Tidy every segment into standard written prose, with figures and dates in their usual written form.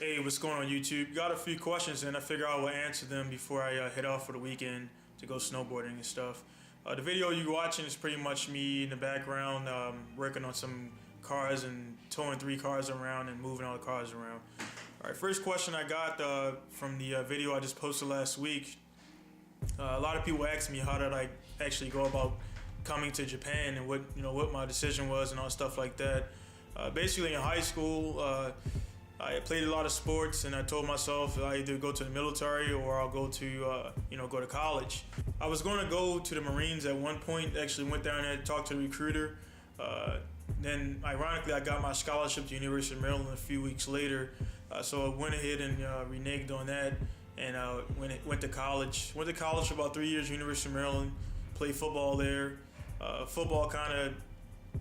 Hey, what's going on YouTube? Got a few questions and I figure I will answer them before I head off for the weekend to go snowboarding and stuff. The video you're watching is pretty much me in the background working on some cars and towing 3 cars around and moving all the cars around. Alright, first question I got from the video I just posted last week. A lot of people asked me how did I actually go about coming to Japan and what my decision was and all stuff like that. Basically in high school, I played a lot of sports, and I told myself I either go to the military or I'll go to go to college. I was going to go to the Marines at one point. Actually went down there to talk to the recruiter. Then ironically, I got my scholarship to University of Maryland a few weeks later. So I went ahead and reneged on that and went to college. Went to college for about 3 years, University of Maryland. Played football there. Football kind of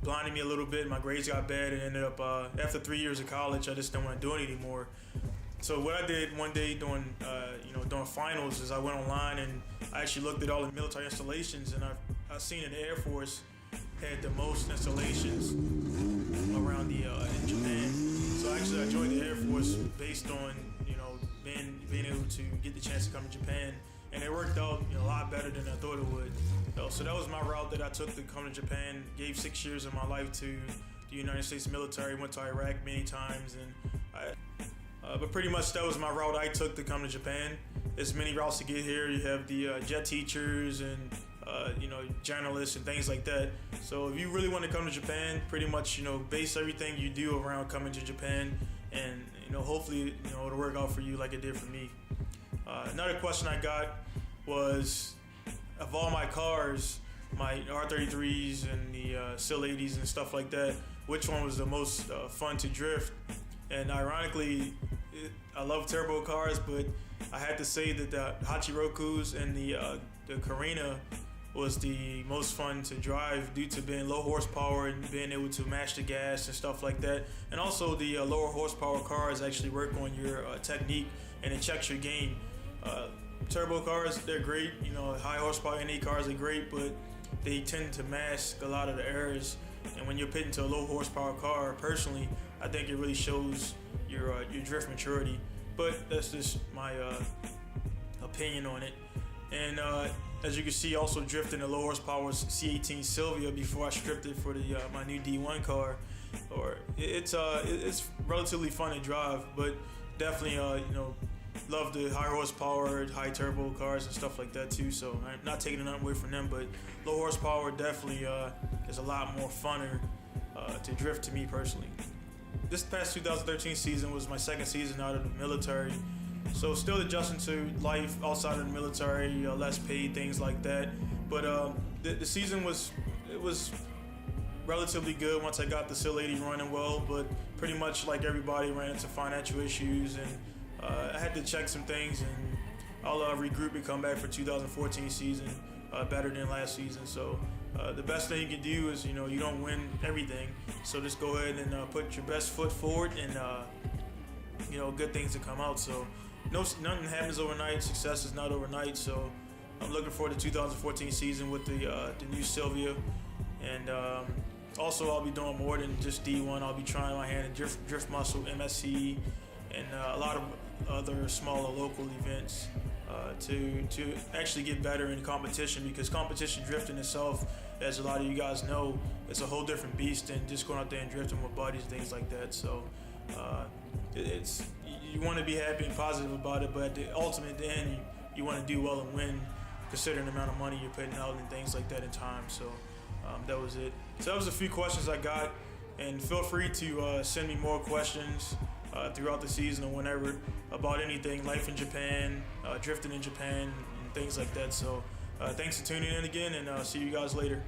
blinded me a little bit. My grades got bad and ended up after 3 years of college I just didn't want to do it anymore. So what I did one day during finals is I went online and I actually looked at all the military installations, and I seen an Air Force had the most installations around in Japan. So actually I joined the Air Force based on being able to get the chance to come to Japan, and it worked out a lot better than I thought it would. So that was my route that I took to come to Japan. Gave 6 years of my life to the United States military. Went to Iraq many times, and but pretty much that was my route I took to come to Japan. There's many routes to get here. You have the jet teachers and journalists and things like that. So if you really want to come to Japan, pretty much base everything you do around coming to Japan, and hopefully it'll work out for you like it did for me. Another question I got was, of all my cars, my R33s and the SIL 80s and stuff like that, which one was the most fun to drift? And ironically, I love turbo cars, but I had to say that the Hachirokus and the Carina was the most fun to drive due to being low horsepower and being able to match the gas and stuff like that. And also the lower horsepower cars actually work on your technique and it checks your game. Turbo cars, they're great, high horsepower NA cars are great, but they tend to mask a lot of the errors. And when you're pitting to a low horsepower car, personally, I think it really shows your drift maturity. But that's just my opinion on it. And as you can see, also drifting a low horsepower C18 Silvia before I stripped it for the my new D1 car. It's relatively fun to drive, but definitely love the high horsepower, high turbo cars and stuff like that too. So I'm not taking nothing away from them, but low horsepower definitely is a lot more funner to drift to me personally. This past 2013 season was my second season out of the military, so still adjusting to life outside of the military, less paid, things like that. But the season was relatively good once I got the SIL 80 running well, but pretty much like everybody ran into financial issues, and I had to check some things, and I'll regroup and come back for 2014 season better than last season. So the best thing you can do is you don't win everything, so just go ahead and put your best foot forward, and good things to come out. So nothing happens overnight. Success is not overnight. So I'm looking forward to 2014 season with the new Silvia, and also I'll be doing more than just D1. I'll be trying my hand in drift muscle, MSC, and a lot of other smaller local events to actually get better in competition, because competition drifting itself, as a lot of you guys know, it's a whole different beast than just going out there and drifting with buddies, things like that. So you want to be happy and positive about it, but at the end, you want to do well and win, considering the amount of money you're putting out and things like that in time. So that was it. So that was a few questions I got, and feel free to send me more questions throughout the season or whenever about anything, life in Japan, drifting in Japan, and things like that. So thanks for tuning in again, and see you guys later.